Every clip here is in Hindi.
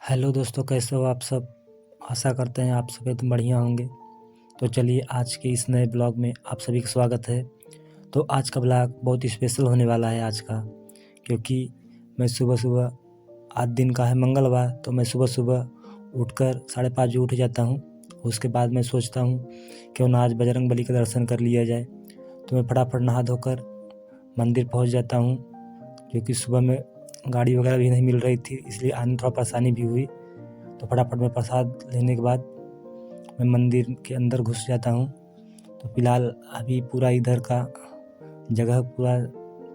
हेलो दोस्तों, कैसे हो आप सब। आशा करते हैं आप सब एकदम बढ़िया होंगे। तो चलिए, आज के इस नए ब्लॉग में आप सभी का स्वागत है। तो आज का ब्लॉग बहुत ही स्पेशल होने वाला है आज का, क्योंकि मैं सुबह-सुबह, आज दिन का है मंगलवार, तो मैं सुबह-सुबह उठकर 5:30 बजे उठ जाता हूँ। उसके बाद मैं सोचता हूँ क्यों ना आज बजरंगबली का दर्शन कर लिया जाए। तो मैं फटाफट नहा धोकर मंदिर पहुँच जाता हूँ, क्योंकि सुबह में गाड़ी वगैरह भी नहीं मिल रही थी, इसलिए आने में थोड़ा परेशानी भी हुई। तो फटाफट मैं प्रसाद लेने के बाद मैं मंदिर के अंदर घुस जाता हूँ। तो फिलहाल अभी पूरा इधर का जगह पूरा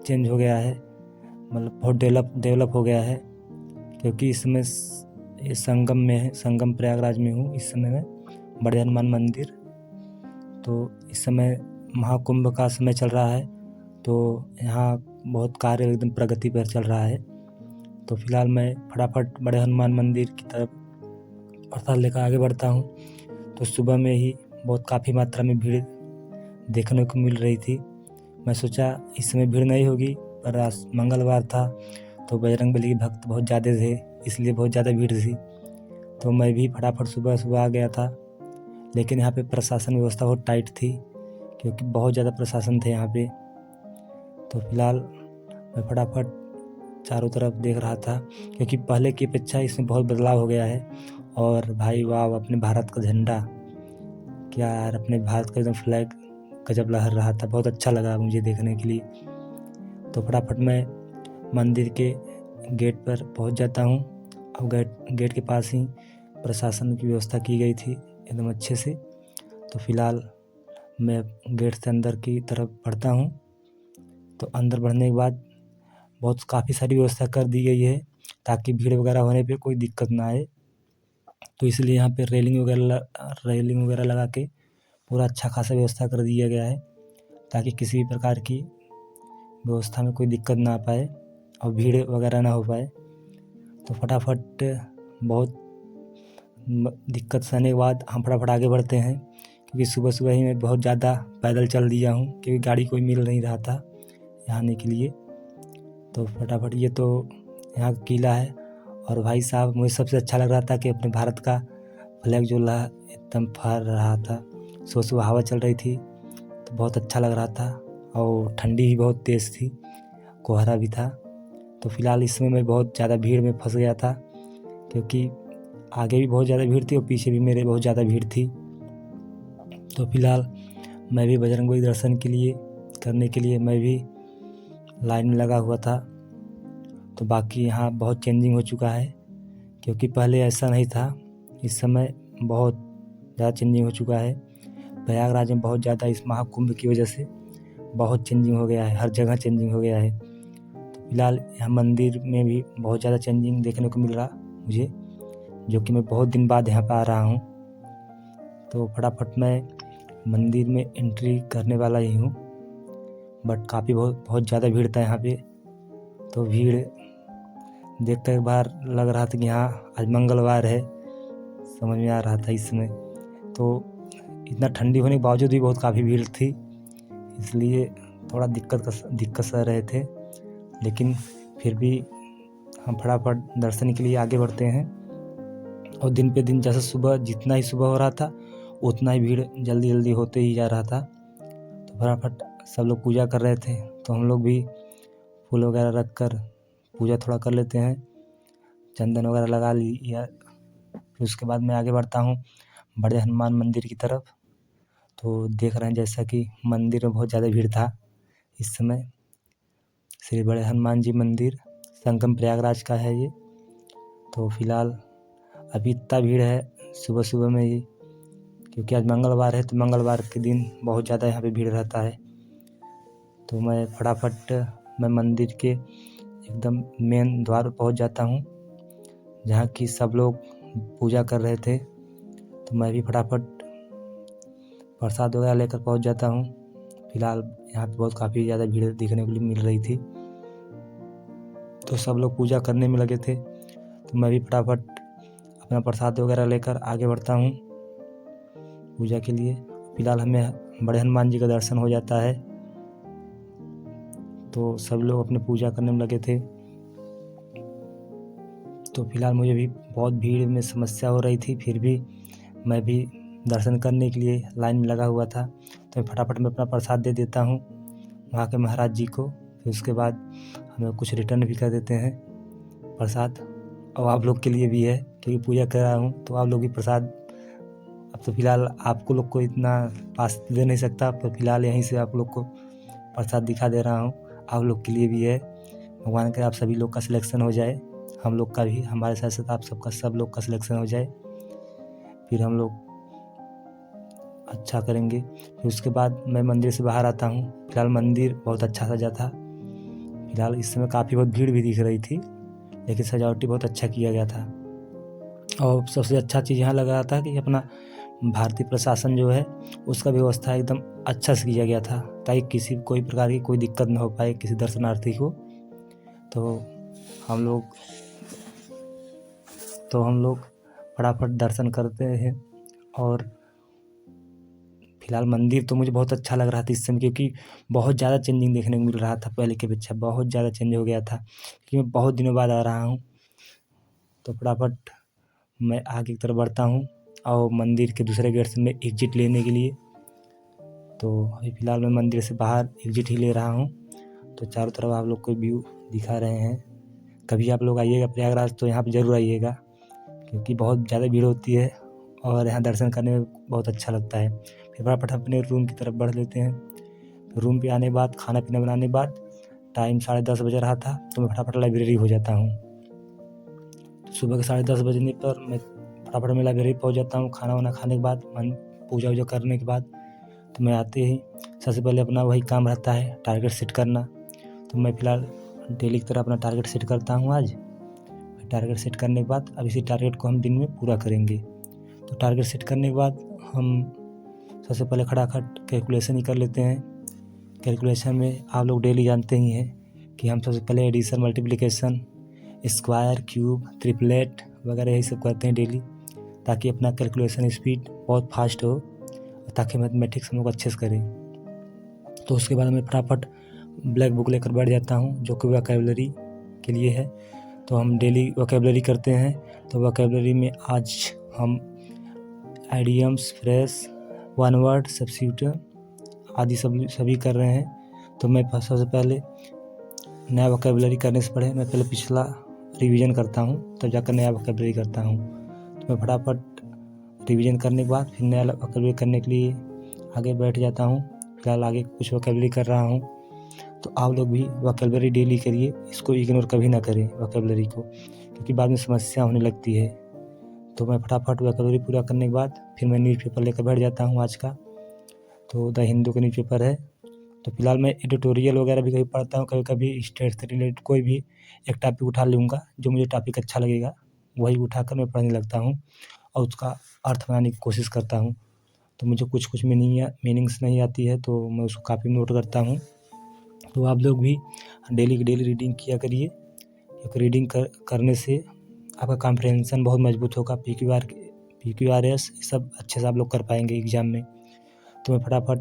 चेंज हो गया है, मतलब बहुत डेवलप हो गया है, क्योंकि इस समय ये संगम में है, संगम प्रयागराज में हूँ इस समय मैं, बड़े हनुमान मंदिर। तो इस समय महाकुंभ का समय चल रहा है, तो यहाँ बहुत कार्य एकदम प्रगति पर चल रहा है। तो फिलहाल मैं फटाफट बड़े हनुमान मंदिर की तरफ प्रसाद लेकर आगे बढ़ता हूँ। तो सुबह में ही बहुत काफ़ी मात्रा में भीड़ देखने को मिल रही थी। मैं सोचा इस समय भीड़ नहीं होगी, पर आज मंगलवार था तो बजरंगबली के भक्त बहुत ज़्यादा थे, इसलिए बहुत ज़्यादा भीड़ थी। तो मैं भी फटाफट सुबह आ गया था, लेकिन यहाँ पे प्रशासन व्यवस्था बहुत टाइट थी, क्योंकि बहुत ज़्यादा प्रशासन थे यहाँ पे। तो फिलहाल मैं फटाफट चारों तरफ देख रहा था, क्योंकि पहले की अपेक्षा इसमें बहुत बदलाव हो गया है। और भाई वाह, अपने भारत का झंडा, क्या यार, अपने भारत का एकदम फ्लैग गजब लहर रहा था, बहुत अच्छा लगा मुझे देखने के लिए। तो फटाफट मैं मंदिर के गेट पर पहुंच जाता हूं। अब गेट के पास ही प्रशासन की व्यवस्था की गई थी एकदम अच्छे से। तो फिलहाल मैं गेट से अंदर की तरफ बढ़ता हूं। तो अंदर बढ़ने के बाद बहुत काफ़ी सारी व्यवस्था कर दी गई है, ताकि भीड़ वगैरह होने पे कोई दिक्कत ना आए। तो इसलिए यहाँ पे रेलिंग वगैरह लगा के पूरा अच्छा खासा व्यवस्था कर दिया गया है, ताकि किसी भी प्रकार की व्यवस्था में कोई दिक्कत ना आ पाए और भीड़ वगैरह ना हो पाए। तो फटाफट बहुत दिक्कत सहने के बाद हम फटाफट आगे बढ़ते हैं, क्योंकि सुबह ही मैं बहुत ज़्यादा पैदल चल दिया हूँ, क्योंकि गाड़ी कोई मिल नहीं रहा था यहाँ आने के लिए। तो फटाफट ये तो यहाँ का किला है, और भाई साहब मुझे सबसे अच्छा लग रहा था कि अपने भारत का फ्लैग जो एकदम फहर रहा था। सुबह हवा चल रही थी, तो बहुत अच्छा लग रहा था, और ठंडी भी बहुत तेज़ थी, कोहरा भी था। तो फिलहाल इसमें मैं बहुत ज़्यादा भीड़ में फंस गया था, क्योंकि आगे भी बहुत ज़्यादा भीड़ थी और पीछे भी मेरे बहुत ज़्यादा भीड़ थी। तो फिलहाल मैं भी बजरंगबली दर्शन करने के लिए मैं भी लाइन में लगा हुआ था। तो बाकी यहाँ बहुत चेंजिंग हो चुका है, क्योंकि पहले ऐसा नहीं था, इस समय बहुत ज़्यादा चेंजिंग हो चुका है। प्रयागराज में बहुत ज़्यादा इस महाकुंभ की वजह से बहुत चेंजिंग हो गया है, हर जगह चेंजिंग हो गया है। तो फिलहाल यहाँ मंदिर में भी बहुत ज़्यादा चेंजिंग देखने को मिल रहा मुझे, जो कि मैं बहुत दिन बाद यहाँ पर आ रहा हूँ। तो फटाफट मैं मंदिर में एंट्री करने वाला ही हूँ, बट काफ़ी बहुत ज़्यादा भीड़ था यहाँ पे। तो भीड़ देख कर एक बार लग रहा था कि हाँ आज मंगलवार है, समझ में आ रहा था इस समय। तो इतना ठंडी होने के बावजूद भी बहुत काफ़ी भीड़ थी, इसलिए थोड़ा दिक्कत सह रहे थे, लेकिन फिर भी हम फटाफट दर्शन के लिए आगे बढ़ते हैं। और दिन पे दिन जैसे जितना ही सुबह हो रहा था, उतना ही भीड़ जल्दी होते ही जा रहा था। तो फटाफट सब लोग पूजा कर रहे थे, तो हम लोग भी फूल वगैरह रख कर पूजा थोड़ा कर लेते हैं, चंदन वगैरह लगा लिया। फिर उसके बाद मैं आगे बढ़ता हूँ बड़े हनुमान मंदिर की तरफ। तो देख रहे हैं जैसा कि मंदिर में बहुत ज़्यादा भीड़ था इस समय। श्री बड़े हनुमान जी मंदिर संगम प्रयागराज का है ये। तो फिलहाल अभी इतना भीड़ है सुबह में ही, क्योंकि आज मंगलवार है, तो मंगलवार के दिन बहुत ज़्यादा यहाँ पे भीड़ रहता है। तो मैं फटाफट मंदिर के एकदम मेन द्वार पर पहुँच जाता हूँ, जहाँ की सब लोग पूजा कर रहे थे। तो मैं भी फटाफट प्रसाद वगैरह लेकर पहुँच जाता हूँ। फिलहाल यहाँ पे बहुत काफ़ी ज़्यादा भीड़ देखने को मिल रही थी, तो सब लोग पूजा करने में लगे थे। तो मैं भी फटाफट अपना प्रसाद वगैरह लेकर आगे बढ़ता हूँ पूजा के लिए। फिलहाल हमें बड़े हनुमान जी का दर्शन हो जाता है, तो सब लोग अपने पूजा करने में लगे थे। तो फिलहाल मुझे भी बहुत भीड़ में समस्या हो रही थी, फिर भी मैं भी दर्शन करने के लिए लाइन में लगा हुआ था। तो मैं फटाफट में अपना प्रसाद दे देता हूँ वहाँ के महाराज जी को। फिर उसके बाद हमें कुछ रिटर्न भी कर देते हैं प्रसाद। और आप लोग के लिए भी है, क्योंकि पूजा कर रहा हूँ तो आप लोग भी प्रसाद। अब तो फिलहाल आपको लोग को इतना पास दे नहीं सकता, तो फिलहाल यहीं से आप लोग को प्रसाद दिखा दे रहा हूँ। आप लोग के लिए भी है। भगवान करे आप सभी लोग का सिलेक्शन हो जाए, हम लोग का भी, हमारे साथ साथ आप सबका, सब लोग का सिलेक्शन हो जाए, फिर हम लोग अच्छा करेंगे। फिर उसके बाद मैं मंदिर से बाहर आता हूँ। फिलहाल मंदिर बहुत अच्छा सजा था। फिलहाल इस समय काफ़ी बहुत भीड़ भी दिख रही थी, लेकिन सजावटी बहुत अच्छा किया गया था। और सबसे अच्छा चीज़ यहाँ लगा था कि अपना भारतीय प्रशासन जो है उसका व्यवस्था एकदम अच्छा से किया गया था, ताकि किसी कोई प्रकार की कोई दिक्कत न हो पाए किसी दर्शनार्थी को। तो हम लोग फटाफट दर्शन करते हैं। और फिलहाल मंदिर तो मुझे बहुत अच्छा लग रहा था इस समय, क्योंकि बहुत ज़्यादा चेंजिंग देखने को मिल रहा था। पहले की अपेक्षा बहुत ज़्यादा चेंज हो गया था, क्योंकि मैं बहुत दिनों बाद आ रहा हूँ। तो फटाफट मैं आगे की तरफ बढ़ता हूँ और मंदिर के दूसरे गेट से मैं एग्जिट लेने के लिए। तो अभी फ़िलहाल मैं मंदिर से बाहर एग्जिट ही ले रहा हूँ। तो चारों तरफ आप लोग को व्यू दिखा रहे हैं। कभी आप लोग आइएगा प्रयागराज तो यहाँ पर ज़रूर आइएगा, क्योंकि बहुत ज़्यादा भीड़ होती है और यहाँ दर्शन करने में बहुत अच्छा लगता है। फिर फटाफट अपने रूम की तरफ बढ़ लेते हैं। रूम पे आने के बाद खाना पीना बनाने के बाद टाइम 10:30 बज रहा था, तो मैं फटाफट लाइब्रेरी हो जाता हूँ। तो सुबह के 10:30 बजने पर मैं फटाफट में लाइब्रेरी पहुँच जाता हूँ। खाना वाना खाने के बाद, पूजा वूजा करने के बाद, तो मैं आते ही सबसे पहले अपना वही काम रहता है, टारगेट सेट करना। तो मैं फ़िलहाल डेली की तरह अपना टारगेट सेट करता हूँ आज। टारगेट सेट करने के बाद अब इसी टारगेट को हम दिन में पूरा करेंगे। तो टारगेट सेट करने के बाद हम सबसे पहले खटाखट कैलकुलेशन ही कर लेते हैं। कैलकुलेशन में आप लोग डेली जानते ही हैं कि हम सबसे पहले addition, multiplication, square, cube, triplet वगैरह यही सब करते हैं डेली, ताकि अपना कैलकुलेशन स्पीड बहुत फास्ट हो, ताकि मैथमेटिक्स हम लोग अच्छे से करें। तो उसके बाद मैं फटाफट ब्लैक बुक लेकर बैठ जाता हूँ, जो कि वोकैबुलरी के लिए है। तो हम डेली वोकैबुलरी करते हैं। तो वोकैबुलरी में आज हम idioms, phrase, one word, substitute आदि सभी कर रहे हैं। तो मैं सबसे पहले नया वोकैबुलरी करने से पहले मैं पहले पिछला रिवीजन करता हूँ, तब जाकर नया वोकैबुलरी करता हूँ। तो मैं फटाफट रिवीजन करने के बाद फिर नया वोकैबुलरी करने के लिए आगे बैठ जाता हूँ। फिलहाल आगे कुछ वोकैबुलरी कर रहा हूँ। तो आप लोग भी वोकैबुलरी डेली करिए, इसको इग्नोर कभी ना करें वोकैबुलरी को, क्योंकि बाद में समस्या होने लगती है। तो मैं फटाफट वोकैबुलरी पूरा करने के बाद फिर मैं न्यूज़पेपर लेकर बैठ जाता हूँ आज का। तो द हिंदू का न्यूज़पेपर है। तो फिलहाल मैं एडिटोरियल वगैरह भी कभी पढ़ता हूँ, कभी कभी स्टेट से रिलेटेड कोई भी एक टॉपिक उठा लूँगा, जो मुझे टॉपिक अच्छा लगेगा वही उठाकर मैं पढ़ने लगता हूँ और उसका अर्थ बनाने की कोशिश करता हूँ। तो मुझे कुछ मीनिंग्स नहीं आती है, तो मैं उसको काफ़ी नोट करता हूँ। तो आप लोग भी डेली की डेली रीडिंग किया करिए, क्योंकि रीडिंग करने से आपका कॉम्प्रिहेंशन बहुत मजबूत होगा। PQRS ये सब अच्छे से आप लोग कर पाएंगे एग्ज़ाम में। तो मैं फटाफट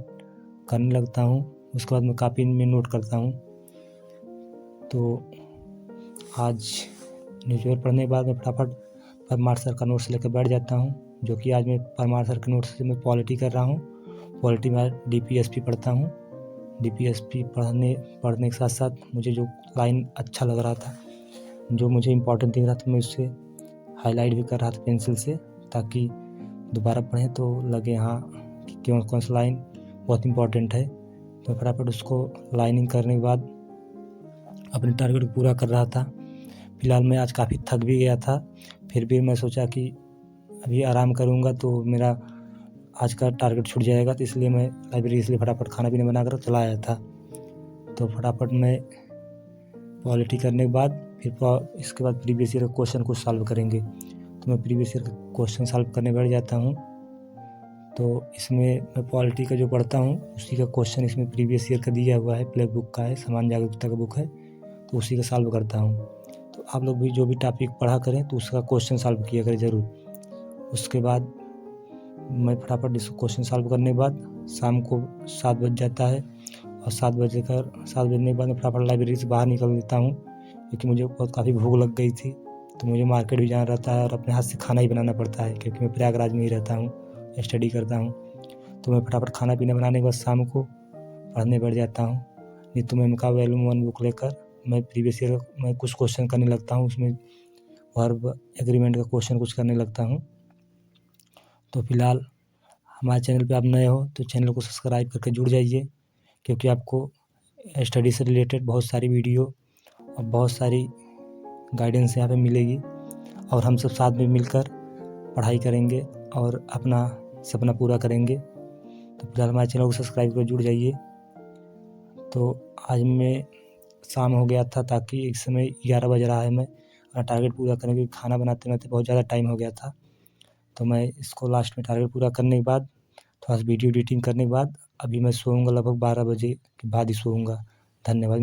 करने लगता हूँ, उसके बाद मैं कॉपी में नोट करता हूँ। तो आज न्यूज़पेपर पढ़ने के बाद मैं फटाफट परमार सर का नोट्स लेकर बैठ जाता हूँ, जो कि आज मैं परमार सर के नोट्स से मैं पॉलिटी कर रहा हूँ। पॉलिटी में DPSP पढ़ता हूँ। DPSP पढ़ने के साथ साथ मुझे जो लाइन अच्छा लग रहा था, जो मुझे इम्पोर्टेंट दिख रहा था, मैं उससे हाईलाइट भी कर रहा था पेंसिल से, ताकि दोबारा पढ़ें तो लगे हाँ कि कौन सा लाइन बहुत इम्पोर्टेंट है। तो फटाफट उसको लाइनिंग करने के बाद अपने टारगेट को पूरा कर रहा था। फिलहाल मैं आज काफ़ी थक भी गया था, फिर भी मैं सोचा कि अभी आराम करूँगा तो मेरा आज का टारगेट छूट जाएगा, तो इसलिए मैं लाइब्रेरी इसलिए फटाफट खाना पीना बनाकर चला आया था। तो फटाफट मैं पॉलिटी करने के बाद फिर इसके बाद प्रीवियस ईयर का क्वेश्चन को सॉल्व करेंगे। तो मैं प्रीवियस ईयर का क्वेश्चन सॉल्व करने बैठ जाता हूँ। तो इसमें मैं पॉलिटी का जो पढ़ता हूँ उसी का क्वेश्चन इसमें प्रीवियस ईयर का दिया हुआ है, ब्लैक बुक का है, समान जागरूकता का बुक है, तो उसी का सॉल्व करता हूँ। तो आप लोग भी जो भी टॉपिक पढ़ा करें तो उसका क्वेश्चन सॉल्व किया करें ज़रूर। उसके बाद मैं फटाफट इसको क्वेश्चन सॉल्व करने के बाद शाम को 7 बज जाता है, और 7 बजने के बाद मैं फटाफट लाइब्रेरी से बाहर निकल लेता हूँ, क्योंकि मुझे काफ़ी भूख लग गई थी। तो मुझे मार्केट भी जाना रहता है और अपने हाथ से खाना ही बनाना पड़ता है, क्योंकि मैं प्रयागराज में ही रहता हूँ, स्टडी करता हूँ। तो मैं फटाफट खाना पीना बनाने के बाद शाम को पढ़ने बैठ जाता हूँ। नहीं तो मैं इनका वॉल्यूम 1 बुक लेकर मैं प्रीवियस ईयर में कुछ क्वेश्चन करने लगता हूँ, उसमें वर्ब एग्रीमेंट का क्वेश्चन कुछ करने लगता हूँ। तो फिलहाल हमारे चैनल पे आप नए हो तो चैनल को सब्सक्राइब करके जुड़ जाइए, क्योंकि आपको स्टडी से रिलेटेड बहुत सारी वीडियो और बहुत सारी गाइडेंस यहाँ पे मिलेगी, और हम सब साथ में मिलकर पढ़ाई करेंगे और अपना सपना पूरा करेंगे। तो फिलहाल हमारे चैनल को सब्सक्राइब कर जुड़ जाइए। तो आज मैं शाम हो गया था, ताकि इस समय 11 बज रहा है, मैं अपना टारगेट पूरा करने के खाना बनाते बनाते बहुत ज़्यादा टाइम हो गया था। तो मैं इसको लास्ट में टारगेट पूरा करने के बाद थोड़ा सा वीडियो एडिटिंग करने के बाद अभी मैं सोऊंगा, लगभग 12 बजे के बाद ही सोऊंगा। धन्यवाद।